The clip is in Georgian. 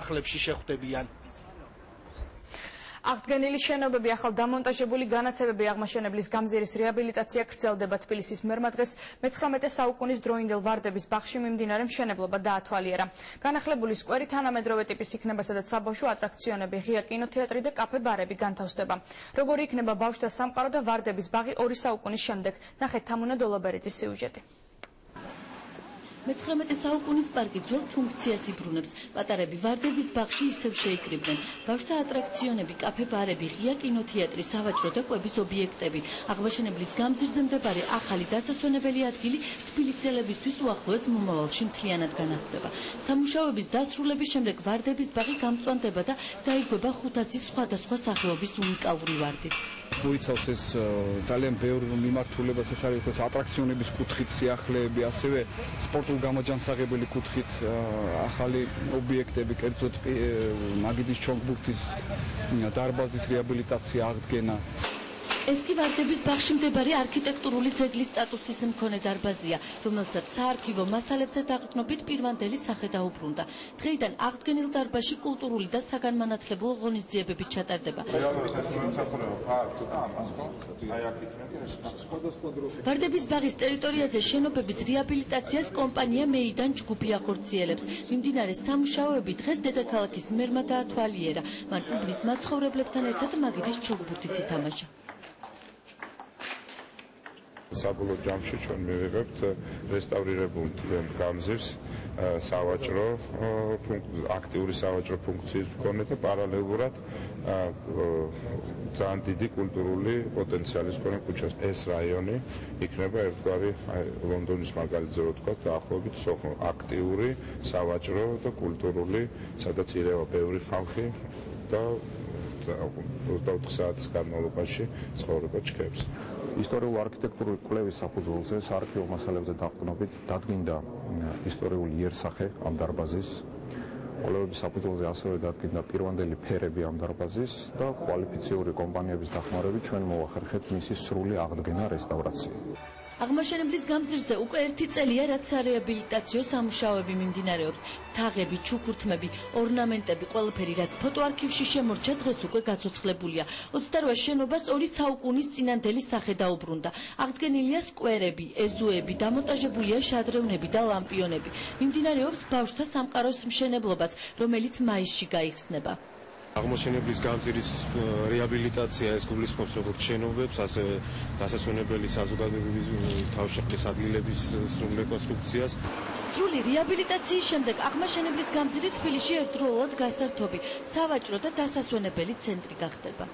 სახლებში შეხვდებიან. აღდგენილი შენობები, ახალ დამონტაჟებული განათებები, აღმაშენებლის გამზირის რეაბილიტაცია გრძელდება. თბილისის მერმა დღეს მე-19 საუკუნის დროინდელ ვარდების ბაღში მიმდინარე მშენებლობა დაათვალიერა. განახლებული სკვერი თანამედროვე ტიპის იქნება, სადაც საბავშვო ატრაქციონები, ღია კინოთეატრი და კაფე-ბარები განთავსდება. როგორი იქნება ბავშვთა სამყარო და ვარდების ბაღი 2 საუკუნის შემდეგ? ნახეთ თამუნა დოლობერიძის სიუჟეტი. მე-19 საუკუნის პარკი ძველ ფუნქციას იბრუნებს. პატარები ვარდების ბაღში ისევ შეიკრიბნენ. ბავშვთა ატრაქციონები, კაფე-ბარები, ღია კინოთეატრი, სავაჭრო და კვების ობიექტები. აღმაშენებლის გამზირზე მდებარე ახალი დასასვენებელი ადგილი თბილისელებისთვის უახლოეს მომავალში მთლიანად განახლდება. სამუშაოების დასრულების შემდეგ ვარდების ბაღი გამწვანდება და დაიგვება 500 სხვადასხვა სახეობის უნიკალური ვარდით. მოიცავს ეს ძალიან ბევრ მიმართულებას, ეს არის თქოს ატრაქციონების კუთხით, სიახლეები, ასევე სპორტულ გამოჯანსაღებელი კუთხით ახალი ობიექტები, კერძოდ მაგიდის ჩონგბურთის დარბაზის რეაბილიტაცია, აღდგენა. ეს კი ვარდების ბაღში მდებარე არქიტექტურული ძეგლის სტატუსის მქონე დარბაზია, რომელსაც საარქივო მასალებზე დაყრდნობით პირვანდელი სახე დაუბრუნდა. დღეიდან აღდგენილ დარბაზში კულტურული და საგანმანათლებლო ღონისძიებები ჩატარდება. ვარდების ბაღის ტერიტორიაზე შენობების რეაბილიტაციას კომპანია მეიდან ჯგუფი ახორციელებს. მიმდინარე სამუშაოები დღეს დედაქალაქის მერმა დაათვალიერა. მან უბნის მაცხოვრებლებთან ერთად მაგიდის ჩოგბურთიც ითამაშა. საბოლოო ჯამში ჩვენ მივიღებთ რესტავრირებულ გამზირს, სავაჭრო აქტიური სავაჭრო ფუნქციის მქონე და პარალელურად ძალიან დიდი კულტურული პოტენციალის მქონე ქუჩას. ეს რაიონი იქნება ერთგვარი ლონდონის მაგალითზე რო ვთქვათ, დაახლოებით აქტიური სავაჭრო და კულტურული, სადაც ირევა ბევრი ხალხი და 24 საათის განმავლობაში ცხოვრება ჩქეფს. ისტორიული არქიტექტურული კვლევის საფუძველზე საარქივო მასალებზე დაყრდნობით დადგინდა ისტორიული იერსახე ამ დარბაზის. კვლევების საფუძველზე ასევე დადგინდა პირვანდელი ფერები ამ დარბაზის და კვალიფიციური კომპანიების დახმარებით ჩვენ მოვახერხეთ მისი სრული აღდგენა, რესტავრაცია. აღმაშენებლის გამზირზე უკვე 1 წელია, რაც სარეაბილიტაციო სამუშაოები მიმდინარეობს. თაღები, ჩუქურთმები, ორნამენტები, ყველაფერი, რაც ფოტოარქივში შემორჩა, დღეს უკვე გაცოცხლებულია. 28 შენობას 2 საუკუნის წინანდელი სახე დაუბრუნდა. აღდგენილია სკვერები, ეზოები, დამონტაჟებულია შადრევნები და ლამპიონები. მიმდინარეობს ბავშვთა სამყაროს მშენებლობაც, რომელიც მაისში გაიხსნება. აღმოჩენებლის გამზირის რეაბილიტაცია ეს გულისხმობს როგორც შენობებს, ასევე დასასვენებელი საზოგადოებრივი თავშეყრის ადგილების სრულ რეკონსტრუქციას. სრული რეაბილიტაციის შემდეგ აღმაშენებლის გამზირი თბილისში ერთდროულად გასართობი, სავაჭრო და დასასვენებელი ცენტრი გახდება.